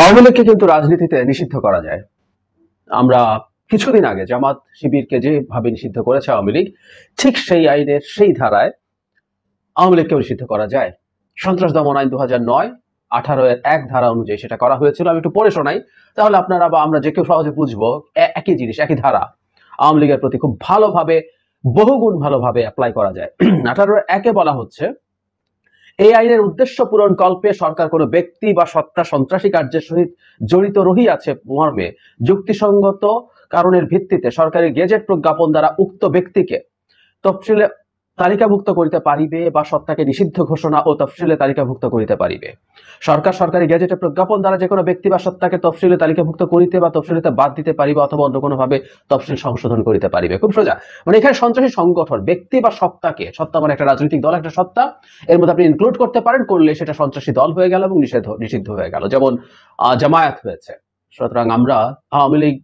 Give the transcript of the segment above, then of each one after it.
আওয়ামী লীগকে কিন্তু রাজনীতিতে নিষিদ্ধ করা যায়। আমরা কিছুদিন আগে জামাত শিবিরকে যেভাবে নিষিদ্ধ করেছে আওয়ামী লীগ, ঠিক সেই আইনের সেই ধারায় আওয়ামী লীগকেও নিষিদ্ধ করা যায়। সন্ত্রাস দমন আইন 2009 18-1 ধারা অনুযায়ী সেটা করা হয়েছিল। আমি একটু পড়ে শোনাই, তাহলে আপনারা বা আমরা যে কেউ সহজে বুঝবো। একই জিনিস, একই ধারা আওয়ামী লীগের প্রতি খুব ভালোভাবে, বহুগুণ ভালোভাবে অ্যাপ্লাই করা যায়। 18-1 বলা হচ্ছে, এই আইনের উদ্দেশ্য পূরণ কল্পে সরকার কোনো ব্যক্তি বা সত্তা সন্ত্রাসী কার্যের সহিত জড়িত রহিয়াছে মর্মে যুক্তিসঙ্গত কারণের ভিত্তিতে সরকারি গেজেট প্রজ্ঞাপন দ্বারা উক্ত ব্যক্তিকে তফসিলে তালিকাভুক্ত করিতে পারিবে বা সত্তাকে নিষিদ্ধ ঘোষণা ও তফসিলে তালিকাভুক্ত করিতে পারিবে। সরকার সরকারি গেজেটে প্রজ্ঞাপন দ্বারা যে কোনো ব্যক্তি বা সত্তাকে তফসিলে তালিকাভুক্ত করিতে বা তফসিলিতে বাদ দিতে পারিবে অথবা অন্য কোনোভাবে তফসিল সংশোধন করিতে পারিবে। খুব সোজা, মানে এখানে সন্ত্রাসী সংগঠন ব্যক্তি বা সত্তাকে, সত্তা মানে একটা রাজনৈতিক দল, একটা সত্তা, এর মধ্যে আপনি ইনক্লুড করতে পারেন, করলে সেটা সন্ত্রাসী দল হয়ে গেল এবং নিষিদ্ধ হয়ে গেল, যেমন জামায়াত হয়েছে। সুতরাং আমরা আওয়ামী লীগ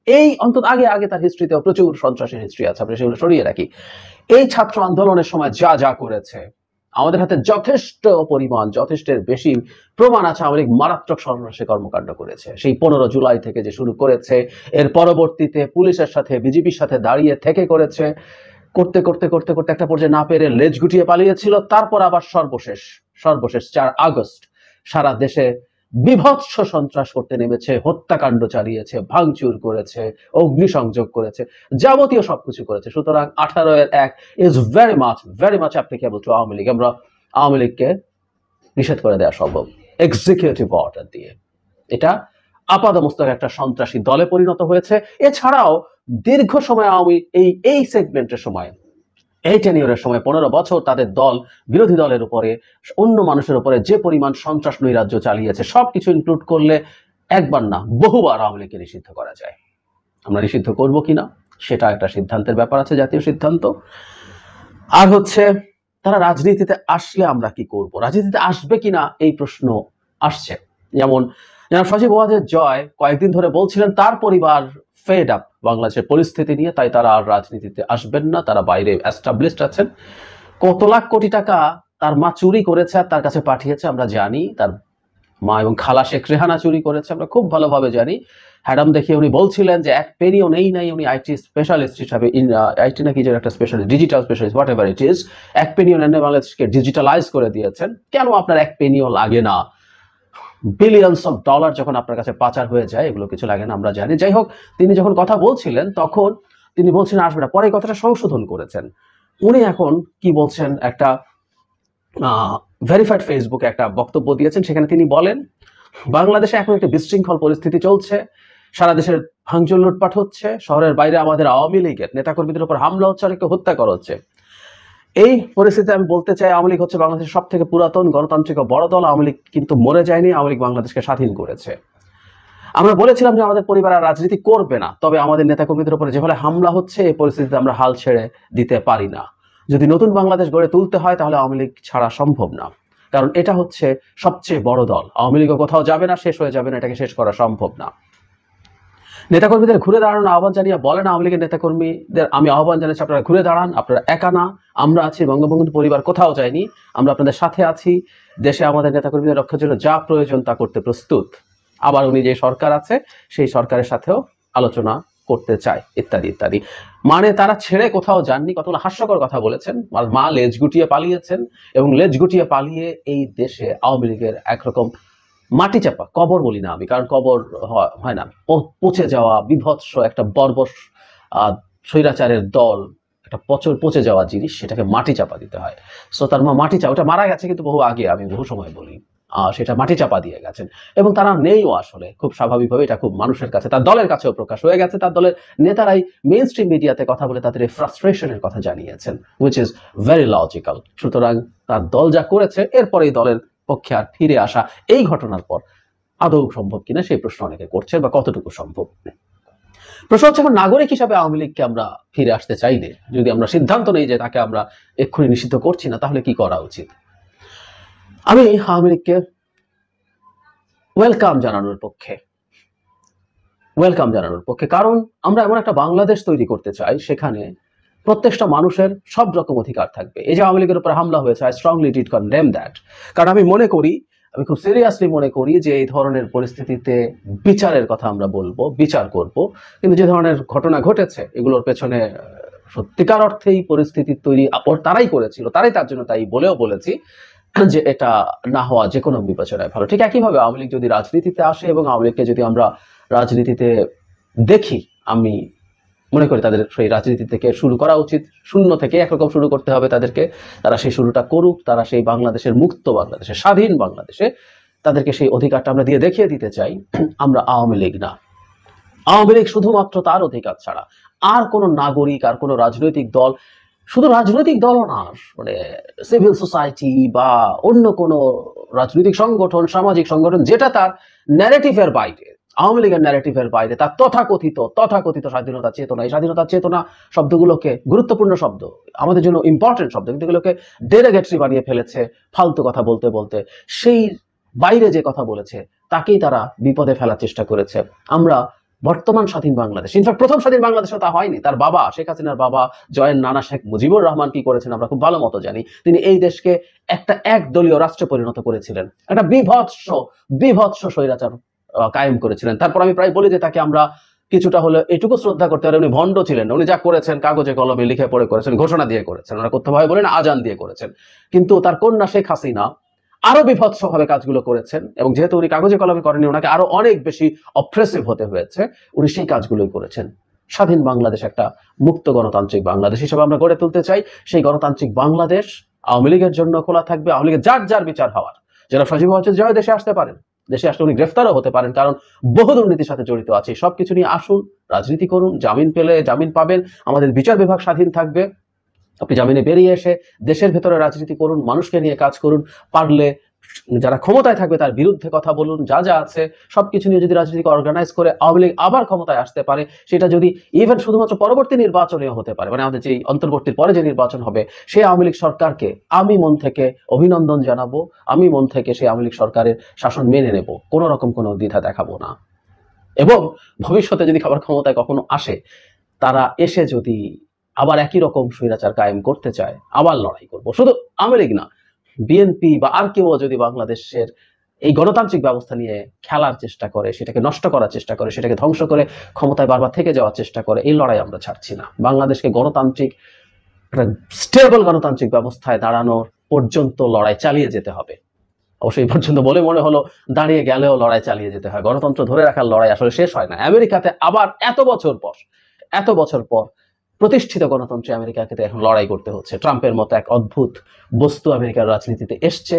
এই অন্তত আগে তার হিস্ট্রিতে প্রচুর সন্ত্রাসের হিস্ট্রি আছে, আমরা সেগুলো সরিয়ে রাখি। এই ছাত্র আন্দোলনের সময় যা করেছে, আমাদের হাতে যথেষ্টের বেশি প্রমাণ আছে আওয়ামী লীগ মারাত্মক সন্ত্রাসী কর্মকাণ্ড করেছে। সেই 15 জুলাই থেকে যে শুরু করেছে, এর পরবর্তীতে পুলিশের সাথে বিজেপির সাথে দাঁড়িয়ে থেকে করেছে, করতে একটা পর্যায়ে না পেরে লেজ গুটিয়ে পালিয়েছিল। তারপর আবার সর্বশেষ 4 আগস্ট সারা দেশে বিভৎস সন্ত্রাস করতে নেমেছে, হত্যাকাণ্ড চালিয়েছে, ভাঙচুর করেছে, অগ্নিসংযোগ করেছে, যাবতীয় সবকিছু করেছে। সুতরাং 18-1 is very much applicable to Awami League. আমরা আওয়ামী লীগকে নিষেধ করে দেওয়া সম্ভব এক্সিকিউটিভ অর্ডার দিয়ে। এটা আপাতমস্তক একটা সন্ত্রাসী দলে পরিণত হয়েছে। এছাড়াও দীর্ঘ সময় আওয়ামী এই সেগমেন্টের সময়, এই টেনিয়রের সময় 15 বছর তাদের দল বিরোধী দলের উপরে, অন্য মানুষের উপরে যে পরিমাণ সন্ত্রাস নৈরাজ্য চালিয়েছে, সবকিছু ইনক্লুড করলে একবার না বহুবার আওয়ামী লীগকে নিষিদ্ধ করা যায়। আমরা নিষিদ্ধ করব কিনা সেটা একটা সিদ্ধান্তের ব্যাপার আছে, জাতীয় সিদ্ধান্ত। আর হচ্ছে তারা রাজনীতিতে আসলে আমরা কি করব, রাজনীতিতে আসবে কিনা এই প্রশ্ন আসছে। যেমন সজীব ওয়াজেদ জয় কয়েকদিন ধরে বলছিলেন তার পরিবার ফেড আপ বাংলাদেশের পরিস্থিতি নিয়ে, তাই তারা আর রাজনীতিতে আসবেন না, তারা বাইরে এস্টাবলিশড আছেন। কত লাখ কোটি টাকা তার মা চুরি করেছে আর তার কাছে পাঠিয়েছে আমরা জানি। তার মা এবং খালা শেখ রেহানা চুরি করেছে, আমরা খুব ভালোভাবে জানি। হ্যাডাম দেখিয়ে উনি বলছিলেন যে এক পেনিও নাই, উনি আইটি স্পেশালিস্ট হিসাবে, আইটি নাকি যে একটা specialist, digital specialist, what ever it is, এক পেনিও নেন বাংলাদেশকে ডিজিটালাইজ করে দিয়েছেন। কেন আপনার এক পেনিও লাগে না? বিলিয়নস অফ ডলার যখন আপনার কাছে পাচার হয়ে যায়, এগুলো কিছু লাগে না, আমরা জানি। যাই হোক, তিনি যখন কথা বলছিলেন তখন তিনি বলছিলেন আসবে না, পরে কথাটা সংশোধন করেছেন। উনি এখন কি বলছেন, একটা ভেরিফাইড ফেসবুকে একটা বক্তব্য দিয়েছেন, সেখানে তিনি বলেন বাংলাদেশে এখন একটা বিশৃঙ্খল পরিস্থিতি চলছে, সারা দেশের ভাঙচুর লুটপাট হচ্ছে, শহরের বাইরে আমাদের আওয়ামী লীগের নেতাকর্মীদের উপর হামলা হচ্ছে, অনেককে হত্যা করা হচ্ছে। এই পরিস্থিতিতে আমি বলতে চাই, আওয়ামী লীগ হচ্ছে বাংলাদেশের সব থেকে পুরাতন গণতান্ত্রিক বড় দল। আওয়ামী লীগ কিন্তু মরে যায়নি, আওয়ামী লীগ বাংলাদেশকে স্বাধীন করেছে। আমরা বলেছিলাম যে আমাদের পরিবার আর রাজনীতি করবে না, তবে আমাদের নেতাকর্মীদের উপরে যেভাবে হামলা হচ্ছে, এই পরিস্থিতিতে আমরা হাল ছেড়ে দিতে পারি না। যদি নতুন বাংলাদেশ গড়ে তুলতে হয় তাহলে আওয়ামী লীগ ছাড়া সম্ভব না, কারণ এটা হচ্ছে সবচেয়ে বড় দল। আওয়ামী লীগও কোথাও যাবে না, শেষ হয়ে যাবে না, এটাকে শেষ করা সম্ভব না। নেতাকর্মীদের ঘুরে দাঁড়ানোর আহ্বান জানিয়ে বলেন আওয়ামী লীগের নেতাকর্মীদের, আমি আহ্বান জানাচ্ছি আপনারা ঘুরে দাঁড়ান, আপনারা একা না, আমরা আছি, বঙ্গবন্ধুর পরিবার কোথাও যায়নি, আমরা আপনাদের সাথে আছি, দেশে আমাদের নেতাকর্মীদের রক্ষার জন্য যা প্রয়োজন তা করতে প্রস্তুত। আবার উনি যে সরকার আছে সেই সরকারের সাথেও আলোচনা করতে চায়, ইত্যাদি ইত্যাদি। মানে তারা ছেড়ে কোথাও যাননি। কতগুলো হাস্যকর কথা বলেছেন। মা লেজ গুটিয়ে পালিয়েছেন, এবং লেজ গুটিয়ে পালিয়ে এই দেশে আওয়ামী লীগের একরকম মাটি চাপা, কবর বলি না আমি, কারণ কবর হয় না, পচে যাওয়া বিভৎস একটা বর্বর স্বৈরাচারের দল, একটা পচে যাওয়া জিনিস, সেটাকে মাটি চাপা দিতে হয়। সো তার মা মাটি চাপা, ওটা মারা গেছে কিন্তু বহু আগে, আমি বহু সময় বলি, সেটা মাটি চাপা দিয়ে গেছেন, এবং তারা নেইও আসলে। খুব স্বাভাবিকভাবে এটা খুব মানুষের কাছে, তার দলের কাছেও প্রকাশ হয়ে গেছে। তার দলের নেতারাই মেইন স্ট্রিম মিডিয়াতে কথা বলে তাদের এই ফ্রাস্ট্রেশনের কথা জানিয়েছেন, হুইচ ইজ ভেরি লজিক্যাল। সুতরাং তার দল যা করেছে, এরপরে এই দলের পক্ষে আর ফিরে আসা এই ঘটনার পর আদৌ সম্ভব কিনা সেই প্রশ্ন অনেকে করছে, বা কতটুকু সম্ভব। প্রশ্ন হচ্ছে, এখন নাগরিক হিসাবে আওয়ামী লীগকে আমরা ফিরে আসতে চাইলে, যদি আমরা সিদ্ধান্ত নেই যে তাকে আমরা এক্ষুনি নিষিদ্ধ করছি না, তাহলে কি করা উচিত? আমি আওয়ামী লীগকে ওয়েলকাম জানানোর পক্ষে, কারণ আমরা এমন একটা বাংলাদেশ তৈরি করতে চাই সেখানে প্রত্যেকটা মানুষের সব রকম অধিকার থাকবে। এই যে আওয়ামী লীগের উপর হামলা হয়েছে, I strongly did condemn that, কারণ আমি মনে করি আমি খুব সিরিয়াসলি মনে করি যে এই ধরনের পরিস্থিতিতে বিচারের কথা আমরা বলবো, বিচার করব, কিন্তু যে ধরনের ঘটনা ঘটেছে এগুলোর পেছনে সত্যিকার অর্থেই পরিস্থিতি তৈরি তারাই করেছিল, তারাই তার জন্য তাই বলেও বলেছি যে এটা না হওয়া যে কোনো বিবেচনায় ভালো। ঠিক একইভাবে আওয়ামী লীগ যদি রাজনীতিতে আসে এবং আওয়ামী লীগকে যদি আমরা রাজনীতিতে দেখি, আমি মনে করি তাদের সেই রাজনীতি থেকে শুরু করা উচিত, শূন্য থেকে একরকম শুরু করতে হবে তাদেরকে। তারা সেই শুরুটা করুক, তারা সেই বাংলাদেশের মুক্ত বাংলাদেশে, স্বাধীন বাংলাদেশে তাদেরকে সেই অধিকারটা আমরা দেখিয়ে দিতে চাই আমরা আওয়ামী লীগ না। আওয়ামী লীগ শুধুমাত্র তার অধিকার ছাড়া আর কোনো নাগরিক, আর কোনো রাজনৈতিক দল, শুধু রাজনৈতিক দলও না, মানে সিভিল সোসাইটি বা অন্য কোনো রাজনৈতিক সংগঠন, সামাজিক সংগঠন যেটা তার ন্যারেটিভের বাইরে, আওয়ামী লীগের ন্যারেটিভের বাইরে, তার তথাকথিত স্বাধীনতা চেতনা, এই স্বাধীনতা চেতনা শব্দগুলোকে, গুরুত্বপূর্ণ শব্দ, আমাদের জন্য ইম্পর্টেন্ট শব্দ, কিন্তু এগুলোকে ডেরিগেটরি বানিয়ে ফেলেছে ফালতু কথা বলতে বলতে। সেই বাইরে যে কথা বলেছে তাকেই তারা বিপদে ফেলার চেষ্টা করেছে। আমরা বর্তমান স্বাধীন বাংলাদেশ, ইনফ্যাক্ট প্রথম স্বাধীন বাংলাদেশে তা হয়নি। তার বাবা, শেখ হাসিনার বাবা জয়ের নানা শেখ মুজিবুর রহমান কি করেছেন আমরা খুব ভালো মতো জানি। তিনি এই দেশকে একটা একদলীয় রাষ্ট্রে পরিণত করেছিলেন, একটা বিভৎস স্বৈরাচার কায়েম করেছিলেন। তারপর আমি প্রায় বলি যে তাকে আমরা কিছুটা হলে এটুকু শ্রদ্ধা করতে পারি, উনি ভণ্ড ছিলেন। উনি যা করেছেন কাগজে কলমে লিখে পড়ে করেছেন, ঘোষণা দিয়ে করেছেন, ওরা করতে বলেন আজান দিয়ে করেছেন। কিন্তু তার কন্যা শেখ হাসিনা আরো বিভৎস ভাবে কাজগুলো করেছেন, এবং যেহেতু উনি কাগজে কলমে করেনি, ওনাকে আরো অনেক বেশি অপ্রেসিভ হতে হয়েছে, উনি সেই কাজগুলোই করেছেন। স্বাধীন বাংলাদেশ একটা মুক্ত গণতান্ত্রিক বাংলাদেশ হিসেবে আমরা গড়ে তুলতে চাই। সেই গণতান্ত্রিক বাংলাদেশ আওয়ামী লীগের জন্য খোলা থাকবে। আওয়ামী লীগের যার বিচার হওয়ার, যারা সজীব হচ্ছে জয় দেশে আসতে পারেন, দেশে আসলে উনি গ্রেফতারও হতে পারেন, কারণ বহু দুর্নীতির সাথে জড়িত আছে। সবকিছু নিয়ে আসুন, রাজনীতি করুন, জামিন পেলে জামিন পাবেন, আমাদের বিচার বিভাগ স্বাধীন থাকবে। আপনি জামিনে বেরিয়ে এসে দেশের ভেতরে রাজনীতি করুন, মানুষকে নিয়ে কাজ করুন, পারলে যারা ক্ষমতায় থাকবে তার বিরুদ্ধে কথা বলুন, যা আছে সবকিছু নিয়ে যদি রাজনীতিকে অর্গানাইজ করে আওয়ামী লীগ আবার ক্ষমতায় আসতে পারে, সেটা যদি ইভেন শুধুমাত্র পরবর্তী নির্বাচনেও হতে পারে, মানে আমাদের যে অন্তর্বর্তীর পরে যে নির্বাচন হবে, সেই আওয়ামী লীগ সরকারকে আমি মন থেকে অভিনন্দন জানাবো, আমি মন থেকে সেই আওয়ামী লীগ সরকারের শাসন মেনে নেব, কোনো রকম কোনো দ্বিধা দেখাবো না। এবং ভবিষ্যতে যদি আবার ক্ষমতায় কখনো আসে, তারা এসে যদি আবার একই রকম স্বৈরাচার কায়েম করতে চায়, আবার লড়াই করব। শুধু আওয়ামী লীগ না, বিএনপি বা আর কেউ যদি বাংলাদেশের এই গণতান্ত্রিক ব্যবস্থা নিয়ে খেলার চেষ্টা করে, সেটাকে নষ্ট করার চেষ্টা করে, সেটাকে ধ্বংস করে ক্ষমতায় বারবার থেকে যাওয়ার চেষ্টা করে, এই লড়াই আমরা ছাড়ছি না। বাংলাদেশকে গণতান্ত্রিক, স্টেবল গণতান্ত্রিক ব্যবস্থায় দাঁড়ানোর পর্যন্ত লড়াই চালিয়ে যেতে হবে। অবশ্যই পর্যন্ত বলে মনে হলো, দাঁড়িয়ে গেলেও লড়াই চালিয়ে যেতে হয়। গণতন্ত্র ধরে রাখার লড়াই আসলে শেষ হয় না। আমেরিকাতে আবার এত বছর পর প্রতিষ্ঠিত গণতন্ত্রে আমেরিকাকে এখন লড়াই করতে হচ্ছে। ট্রাম্পের মতো এক অদ্ভুত বস্তু আমেরিকার রাজনীতিতে এসছে,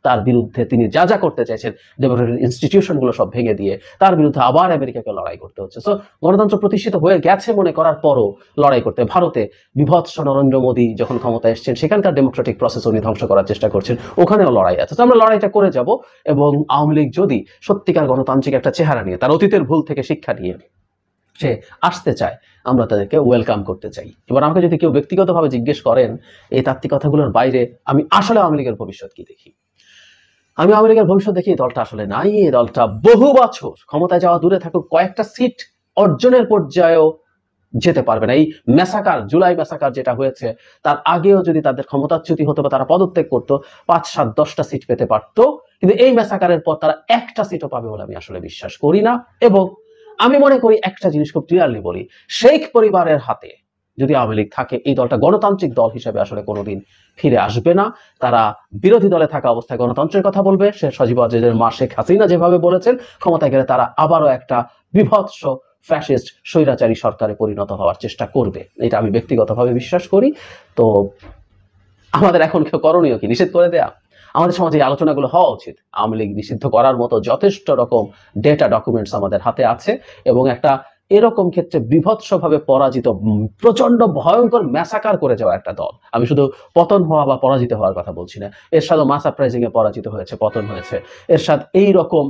তার বিরুদ্ধে তিনি যা করতে চাইছেন, ডেমোক্রেটিক ইনস্টিটিউশন গুলো সব ভেঙে দিয়ে তার বিরুদ্ধে আবার আমেরিকাকে লড়াই করতে হচ্ছে। সো গণতন্ত্র প্রতিষ্ঠিত হয়ে গেছে মনে করার পরও লড়াই করতে। ভারতে বিভৎস নরেন্দ্র মোদী যখন ক্ষমতায় এসেছেন, সেখানকার ডেমোক্রেটিক প্রসেস উনি ধ্বংস করার চেষ্টা করছেন, ওখানেও লড়াই আছে। তো আমরা লড়াইটা করে যাব, এবং আওয়ামী লীগ যদি সত্যিকার গণতান্ত্রিক একটা চেহারা নিয়ে, তার অতীতের ভুল থেকে শিক্ষা নিয়ে সে আসতে চায়, আমরা তাদেরকে ওয়েলকাম করতে চাই। এবার আমাকে যদি কেউ ব্যক্তিগতভাবে জিজ্ঞেস করেন এই তাত্ত্বিক কথাগুলোর বাইরে আমি আসলে আওয়ামী লীগের ভবিষ্যৎ কি দেখি, আমি আওয়ামী লীগের ভবিষ্যৎ দেখি এই দলটা আসলে নাই। এই দলটা বহু বছর ক্ষমতায় যাওয়া দূরে থাকুক, কয়েকটা সিট অর্জনের পর্যায়েও যেতে পারবে না। এই ম্যাসাকার, জুলাই ম্যাসাকার যেটা হয়েছে, তার আগেও যদি তাদের ক্ষমতাচ্যুতি হতো বা তারা পদত্যাগ করতো, 5, 7, 10টা সিট পেতে পারতো। কিন্তু এই ম্যাসাকারের পর তারা একটা সিটও পাবে বলে আমি আসলে বিশ্বাস করি না। এবং আমি মনে করি একটা জিনিস খুব ক্লিয়ারলি বলি, শেখ পরিবারের হাতে যদি আওয়ামী লীগ থাকে, এই দলটা গণতান্ত্রিক দল হিসেবে আসলে কোনোদিন ফিরে আসবে না। তারা বিরোধী দলে থাকা অবস্থায় গণতন্ত্রের কথা বলবে, সে সজীব ওয়াজেদের মা শেখ হাসিনা যেভাবে বলেছেন, ক্ষমতায় গেলে তারা আবারও একটা বিভৎস ফ্যাসিস্ট স্বৈরাচারী সরকারে পরিণত হওয়ার চেষ্টা করবে। এটা আমি ব্যক্তিগতভাবে বিশ্বাস করি। তো আমাদের এখন করণীয় কি? নিষেধ করে দেয়া? আমাদের সমাজে এই আলোচনাগুলো হওয়া উচিত। আওয়ামী লীগ নিষিদ্ধ করার মতো যথেষ্ট রকম ডেটা ডকুমেন্টস আমাদের হাতে আছে, এবং একটা এরকম ক্ষেত্রে বিভৎসভাবে পরাজিত, প্রচন্ড ভয়ঙ্কর ম্যাসাকার করে যাওয়া একটা দল, আমি শুধু পতন হওয়া বা পরাজিত হওয়ার কথা বলছি না, এরশাদও মা সারপ্রাইজিং এ পরাজিত হয়েছে, পতন হয়েছে, এরশাদ এইরকম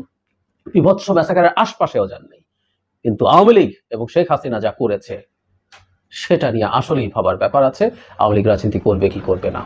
বিভৎস ম্যাসাকারের আশপাশেও যান নেই। কিন্তু আওয়ামী লীগ এবং শেখ হাসিনা যা করেছে সেটা নিয়ে আসলেই ভাবার ব্যাপার আছে, আওয়ামী লীগ রাজনীতি করবে কি করবে না।